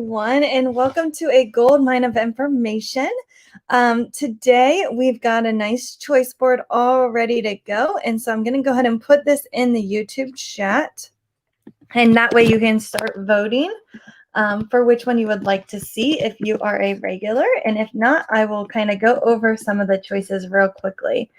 everyone, and welcome to a gold mine of information. Today, we've got a nice choice board all ready to go, and so I'm going to go ahead and put this in the YouTube chat, and that way you can start voting for which one you would like to see if you are a regular, and if not, I will kind of go over some of the choices real quickly.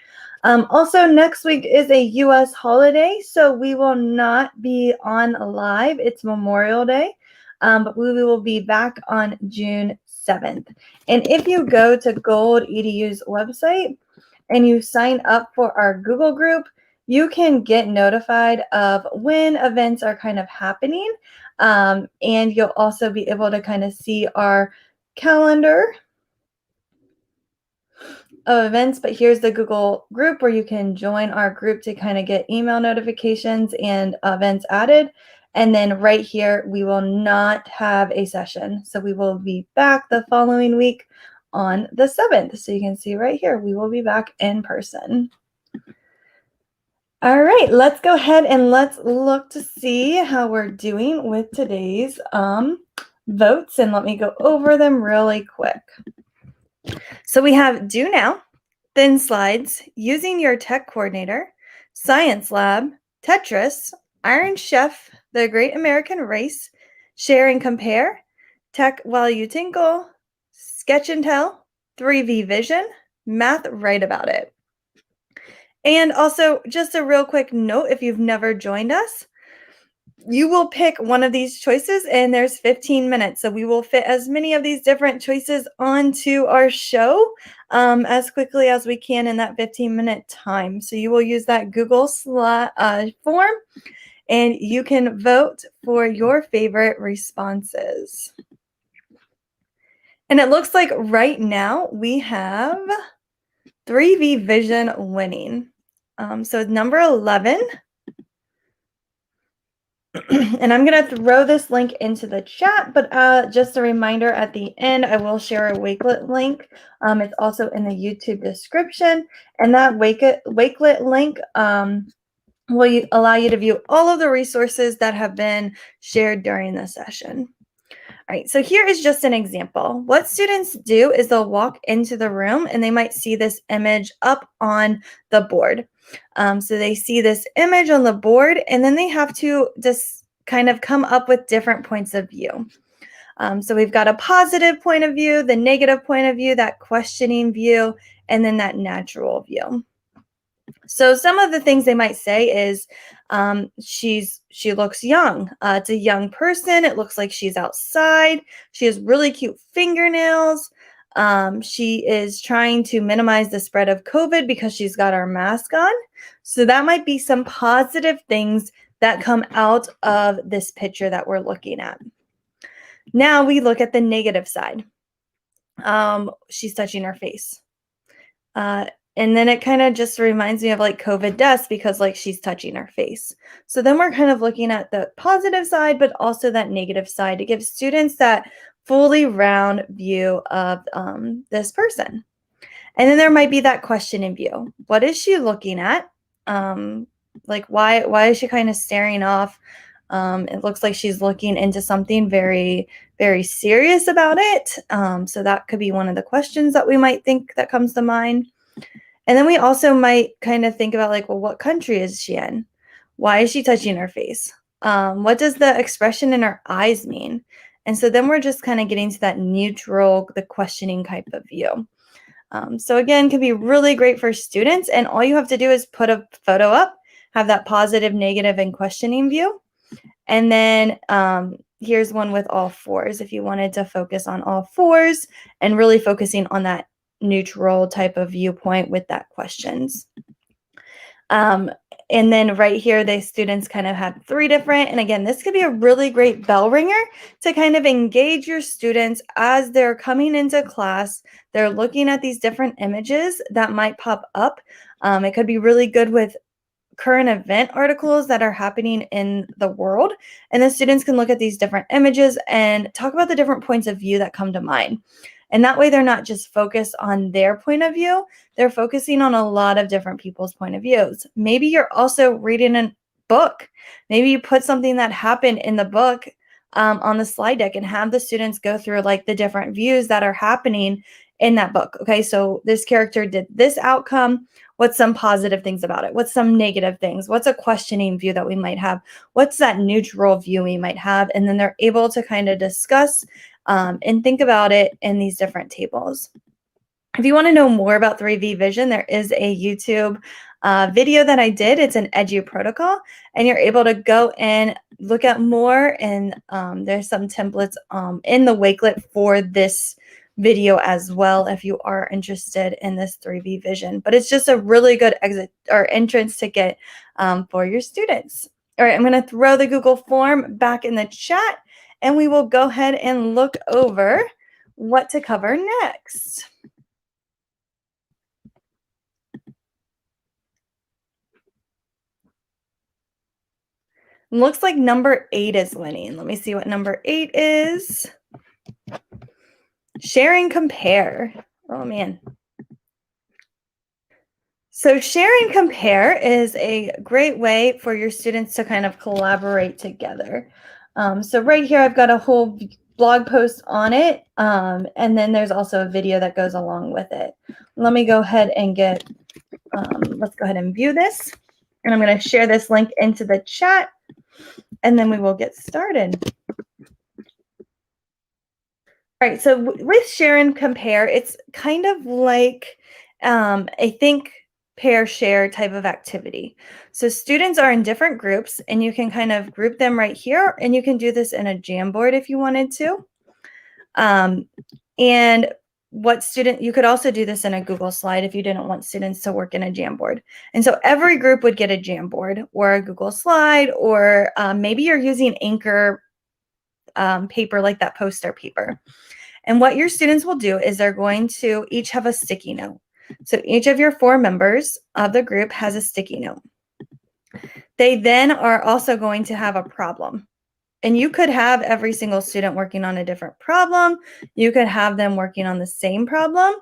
Also, next week is a U.S. holiday, so we will not be on live. It's Memorial Day. But we will be back on June 7th. And if you go to Gold EDU's website and you sign up for our Google group, you can get notified of when events are kind of happening. And you'll also be able to kind of see our calendar of events. But here's the Google group where you can join our group to kind of get email notifications and events added. And then right here, we will not have a session. So we will be back the following week on the 7th. So you can see right here, we will be back in person. All right, let's go ahead and let's look to see how we're doing with today's votes. And let me go over them really quick. So we have Do Now, Thin Slides, Using Your Tech Coordinator, Science Lab, Tetris, Iron Chef, The Great American Race, Share and Compare, Tech While You Tinkle, Sketch and Tell, 3V Vision, Math Write About It. And also, just a real quick note, if you've never joined us, you will pick one of these choices and there's 15 minutes. So we will fit as many of these different choices onto our show as quickly as we can in that 15-minute time. So you will use that Google form and you can vote for your favorite responses. And it looks like right now we have 3V Vision winning. So number 11. And I'm going to throw this link into the chat, but just a reminder at the end, I will share a Wakelet link. It's also in the YouTube description. And that Wakelet link will allow you to view all of the resources that have been shared during the session. All right, so here is just an example. What students do is they'll walk into the room and they might see this image up on the board. So they see this image on the board and then they have to just kind of come up with different points of view. So we've got a positive point of view, the negative point of view, that questioning view, and then that natural view. So some of the things they might say is she looks young. It's a young person. It looks like she's outside. She has really cute fingernails. She is trying to minimize the spread of COVID because she's got her mask on. So that might be some positive things that come out of this picture that we're looking at. Now we look at the negative side. She's touching her face. And then it kind of just reminds me of like COVID deaths because like she's touching her face. So then we're kind of looking at the positive side, but also that negative side to give students that fully round view of this person. And then there might be that question in view. What is she looking at? Like why is she kind of staring off? It looks like she's looking into something very, very serious about it. So that could be one of the questions that we might think that comes to mind. And then we also might kind of think about like, well, what country is she in? Why is she touching her face? What does the expression in her eyes mean? And so then we're just kind of getting to that neutral, the questioning type of view. So again, can be really great for students. And all you have to do is put a photo up, have that positive, negative, and questioning view. And then here's one with all fours. If you wanted to focus on all fours and really focusing on that neutral type of viewpoint with that questions. And then right here, the students kind of had 3 different, and again, this could be a really great bell ringer to kind of engage your students as they're coming into class. They're looking at these different images that might pop up. It could be really good with current event articles that are happening in the world. And the students can look at these different images and talk about the different points of view that come to mind. And that way they're not just focused on their point of view, they're focusing on a lot of different people's point of views. Maybe you're also reading a book. Maybe you put something that happened in the book on the slide deck and have the students go through like the different views that are happening in that book. Okay, so this character did this outcome. What's some positive things about it? What's some negative things? What's a questioning view that we might have? What's that neutral view we might have? And then they're able to kind of discuss and think about it in these different tables. If you want to know more about 3V Vision, there is a YouTube video that I did. It's an Edu protocol, and you're able to go and look at more. And there's some templates in the Wakelet for this video as well if you are interested in this 3V Vision. But it's just a really good exit or entrance ticket for your students. All right, I'm going to throw the Google form back in the chat, and we will go ahead and look over what to cover next. Looks like number 8 is winning. Let me see what number 8 is. Share and compare. Oh, man. So share and compare is a great way for your students to kind of collaborate together. So right here, I've got a whole blog post on it. And then there's also a video that goes along with it. Let me go ahead and let's go ahead and view this. And I'm going to share this link into the chat, and then we will get started. All right, so with share and compare, it's kind of like a think, pair, share type of activity. So students are in different groups, and you can kind of group them right here, and you can do this in a Jamboard if you wanted to. And you could also do this in a Google slide if you didn't want students to work in a Jamboard. And so every group would get a Jamboard or a Google slide, or maybe you're using Anchor paper like that poster paper. And what your students will do is they're going to each have a sticky note. So each of your 4 members of the group has a sticky note. They then are also going to have a problem. And you could have every single student working on a different problem. You could have them working on the same problem.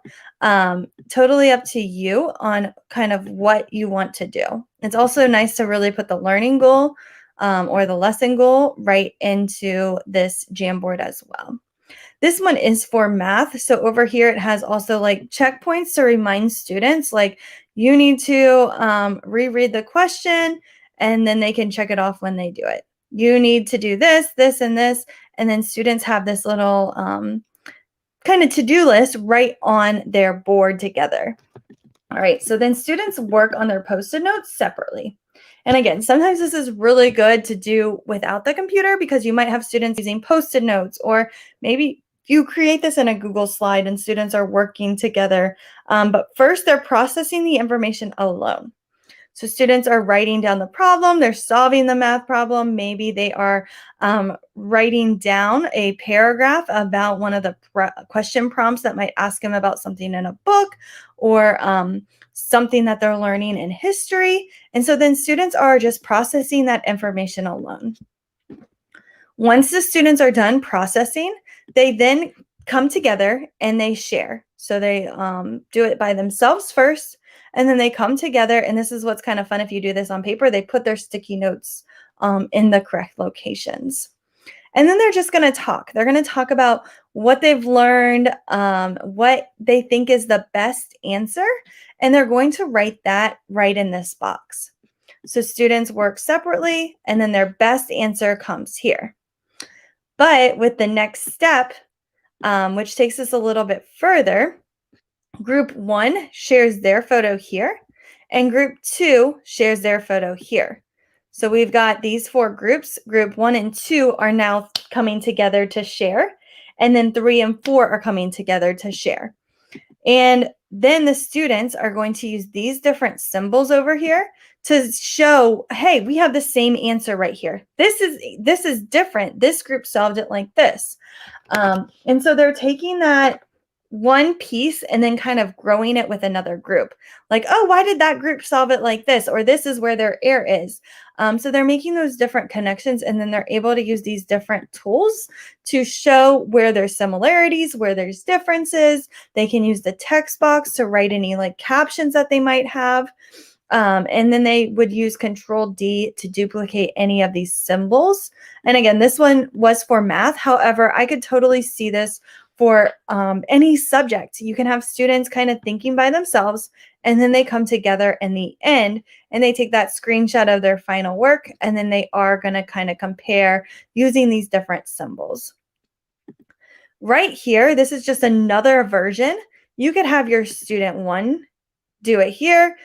Totally up to you on kind of what you want to do. It's also nice to really put the learning goal or the lesson goal right into this Jamboard as well. This one is for math. So over here, it has also like checkpoints to remind students, like you need to reread the question, and then they can check it off when they do it. You need to do this, this, and this. And then students have this little kind of to-do list right on their board together. All right, so then students work on their Post-it notes separately. And again, sometimes this is really good to do without the computer because you might have students using Post-it notes, or maybe you create this in a Google slide and students are working together. But first, they're processing the information alone. So students are writing down the problem, they're solving the math problem. Maybe they are writing down a paragraph about one of the question prompts that might ask them about something in a book, or something that they're learning in history. And so then students are just processing that information alone. Once the students are done processing, they then come together and they share. So they do it by themselves first, and then they come together. And this is what's kind of fun if you do this on paper. They put their sticky notes in the correct locations. And then they're just going to talk. They're going to talk about what they've learned, what they think is the best answer, and they're going to write that right in this box. So students work separately, and then their best answer comes here. But with the next step, which takes us a little bit further, group 1 shares their photo here, and group 2 shares their photo here. So we've got these 4 groups. Group 1 and 2 are now coming together to share, and then 3 and 4 are coming together to share. And then the students are going to use these different symbols over here to show, hey, we have the same answer right here. This is different. This group solved it like this. And so they're taking that one piece and then kind of growing it with another group. Like, oh, why did that group solve it like this? Or this is where their error is. So they're making those different connections, and then they're able to use these different tools to show where there's similarities, where there's differences. They can use the text box to write any like captions that they might have. And then they would use Control D to duplicate any of these symbols. And again, this one was for math. However, I could totally see this for any subject. You can have students kind of thinking by themselves, and then they come together in the end and they take that screenshot of their final work, and then they are going to kind of compare using these different symbols. Right here, this is just another version. You could have your student 1 do it here,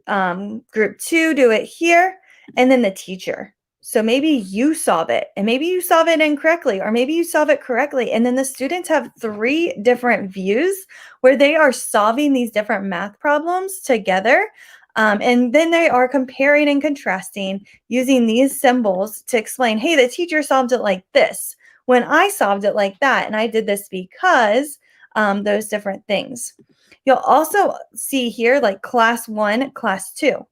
group 2 do it here, and then the teacher. So maybe you solve it, and maybe you solve it incorrectly, or maybe you solve it correctly. And then the students have 3 different views where they are solving these different math problems together. And then they are comparing and contrasting using these symbols to explain, hey, the teacher solved it like this when I solved it like that. And I did this because those different things. You'll also see here like class 1, class 2.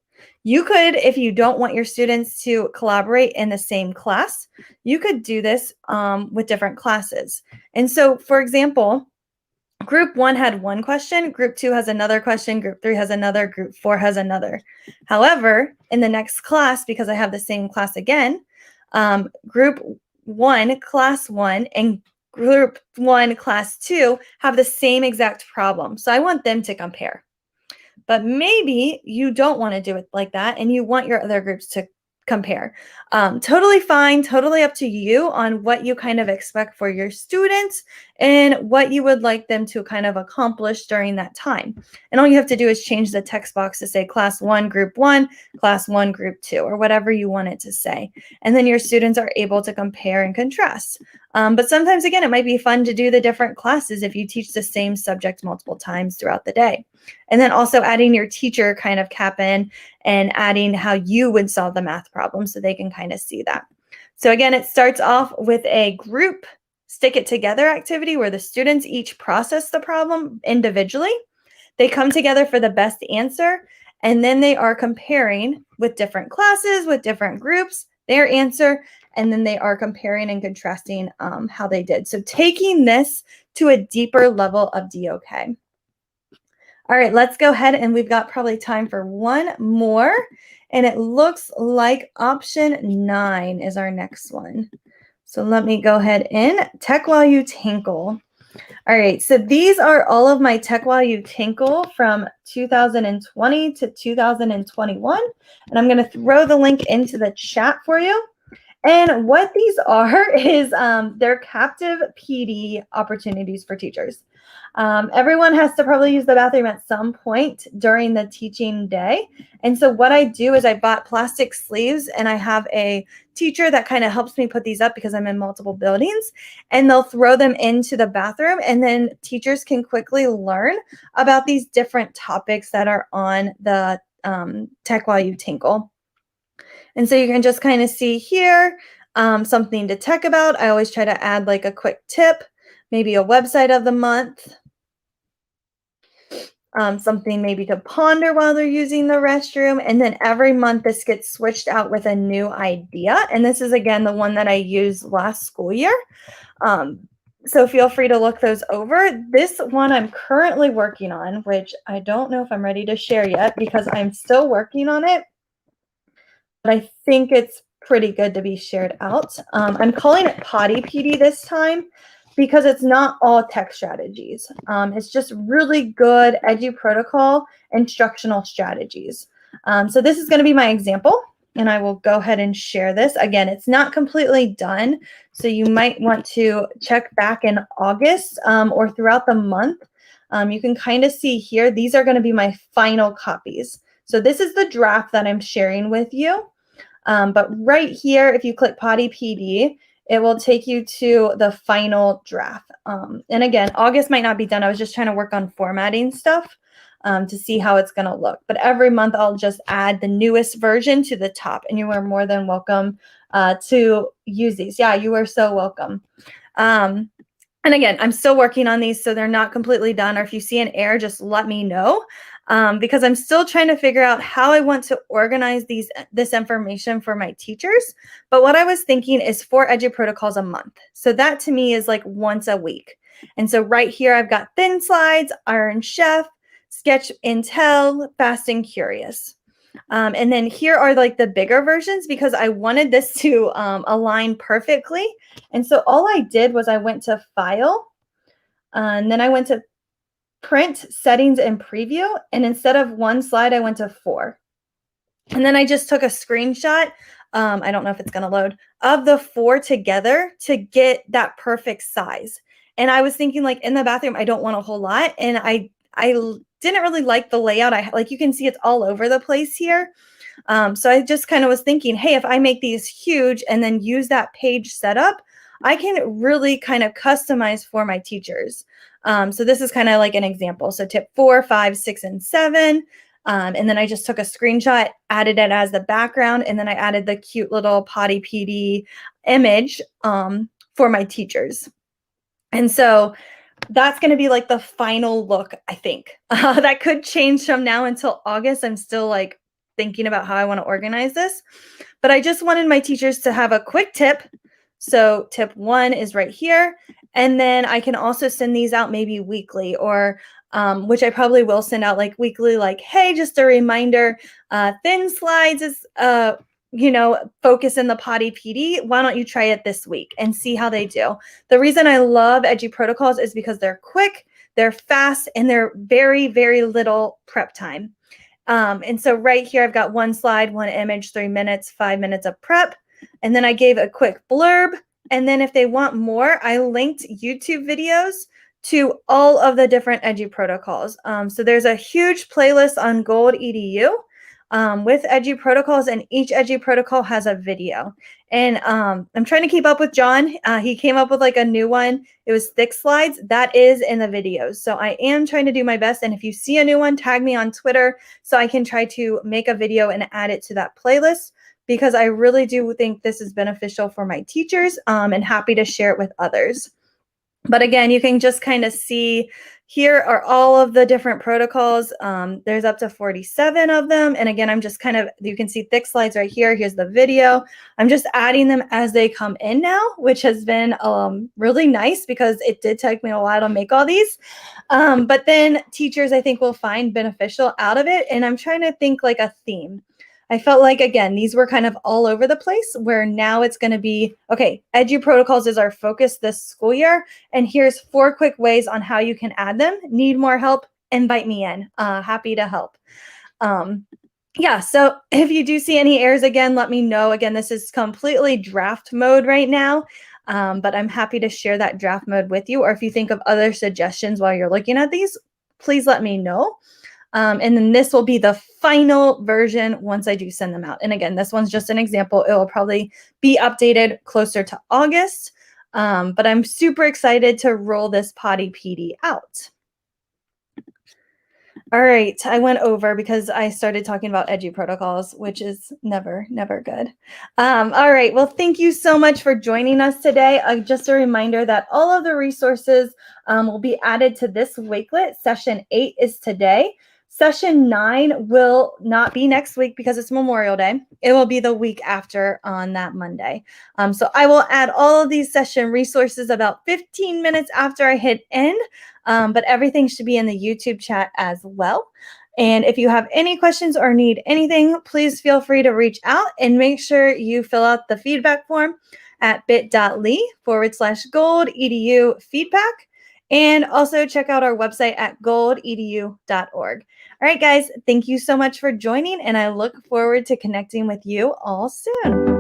You could, if you don't want your students to collaborate in the same class, you could do this with different classes. And so, for example, group 1 had one question, group 2 has another question, group 3 has another, group 4 has another. However, in the next class, because I have the same class again, group 1, class 1, and group 1, class 2 have the same exact problem. So I want them to compare. But maybe you don't want to do it like that and you want your other groups to compare. Totally fine, totally up to you on what you kind of expect for your students and what you would like them to kind of accomplish during that time. And all you have to do is change the text box to say class 1, group 1, class 1, group 2, or whatever you want it to say. And then your students are able to compare and contrast. But sometimes, again, it might be fun to do the different classes if you teach the same subject multiple times throughout the day. And then also adding your teacher kind of cap in and adding how you would solve the math problem so they can kind of see that. So again, it starts off with a group stick it together activity where the students each process the problem individually. They come together for the best answer, and then they are comparing with different classes, with different groups, their answer, and then they are comparing and contrasting how they did. So taking this to a deeper level of DOK. All right, let's go ahead, and we've got probably time for one more, and it looks like option 9 is our next one. So let me go ahead and Tech While You Tinkle. All right, so these are all of my Tech While You Tinkle from 2020 to 2021, and I'm going to throw the link into the chat for you. And what these are is they're captive PD opportunities for teachers. Everyone has to probably use the bathroom at some point during the teaching day. And so what I do is I bought plastic sleeves, and I have a teacher that kind of helps me put these up because I'm in multiple buildings, and they'll throw them into the bathroom, and then teachers can quickly learn about these different topics that are on the Tech While You Tinkle. And so you can just kind of see here something to tech about. I always try to add like a quick tip, maybe a website of the month, something maybe to ponder while they're using the restroom. And then every month this gets switched out with a new idea. And this is, again, the one that I used last school year. So feel free to look those over. This one I'm currently working on, which I don't know if I'm ready to share yet because I'm still working on it. But I think it's pretty good to be shared out. I'm calling it Potty PD this time because it's not all tech strategies. It's just really good EduProtocol instructional strategies. So this is going to be my example, and I will go ahead and share this. Again, it's not completely done, so you might want to check back in August or throughout the month. You can kind of see here, these are going to be my final copies. So this is the draft that I'm sharing with you. But right here, if you click Potty PD, it will take you to the final draft. And again, August might not be done. I was just trying to work on formatting stuff to see how it's going to look. But every month, I'll just add the newest version to the top, and you are more than welcome to use these. Yeah, you are so welcome. And again, I'm still working on these, so they're not completely done. Or if you see an error, just let me know. Because I'm still trying to figure out how I want to organize this information for my teachers. But what I was thinking is 4 EduProtocols a month. So that to me is like once a week. And so right here, I've got Thin Slides, Iron Chef, Sketch Intel, Fast and Curious. And then here are like the bigger versions because I wanted this to align perfectly. And so all I did was I went to File, and then I went to Print, Settings, and Preview. And instead of one slide, I went to 4. And then I just took a screenshot. I don't know if it's going to load, of the 4 together to get that perfect size. And I was thinking, like, in the bathroom, I don't want a whole lot. And I didn't really like the layout. Like, you can see it's all over the place here. So I just kind of was thinking, hey, if I make these huge and then use that page setup, I can really kind of customize for my teachers. So this is kind of like an example. So tip 4, 5, 6, and 7. And then I just took a screenshot, added it as the background, and then I added the cute little Potty PD image for my teachers. And so that's going to be like the final look, I think. That could change from now until August. I'm still like thinking about how I want to organize this. But I just wanted my teachers to have a quick tip. So tip 1 is right here. And then I can also send these out maybe weekly, or which I probably will send out like weekly, like, hey, just a reminder, thin slides is focus in the Potty PD. Why don't you try it this week and see how they do? The reason I love Edgy Protocols is because they're quick, they're fast, and they're very, very little prep time. And so right here, I've got 1 slide, 1 image, 3 minutes, 5 minutes of prep. And then I gave a quick blurb. And then if they want more, I linked YouTube videos to all of the different Edgy Protocols. So there's a huge playlist on Gold EDU with Edgy Protocols, and each Edgy Protocol has a video. And I'm trying to keep up with John. He came up with like a new one. It was thick slides. That is in the videos. So I am trying to do my best. And if you see a new one, tag me on Twitter so I can try to make a video and add it to that playlist, because I really do think this is beneficial for my teachers, and happy to share it with others. But again, you can just kind of see here are all of the different protocols. There's up to 47 of them. And again, I'm just kind of, you can see thick slides right here. Here's the video. I'm just adding them as they come in now, which has been really nice because it did take me a while to make all these. But then teachers, I think, will find beneficial out of it. And I'm trying to think like a theme. I felt like, again, these were kind of all over the place, where now it's going to be, okay, Edu Protocols is our focus this school year. And here's 4 quick ways on how you can add them. Need more help? Invite me in. Happy to help. Yeah, so if you do see any errors, again, let me know. Again, this is completely draft mode right now, but I'm happy to share that draft mode with you. Or if you think of other suggestions while you're looking at these, please let me know. And then this will be the final version once I do send them out. And again, this one's just an example. It will probably be updated closer to August. But I'm super excited to roll this Potty PD out. All right, I went over because I started talking about Edu Protocols, which is never good. All right, well, thank you so much for joining us today. Just a reminder that all of the resources will be added to this Wakelet. Session 8 is today. Session 9 will not be next week because it's Memorial Day. It will be the week after on that Monday. So I will add all of these session resources about 15 minutes after I hit end, but everything should be in the YouTube chat as well. And if you have any questions or need anything, please feel free to reach out, and make sure you fill out the feedback form at bit.ly/goldedu feedback. And also check out our website at goldedu.org. All right, guys, thank you so much for joining, and I look forward to connecting with you all soon.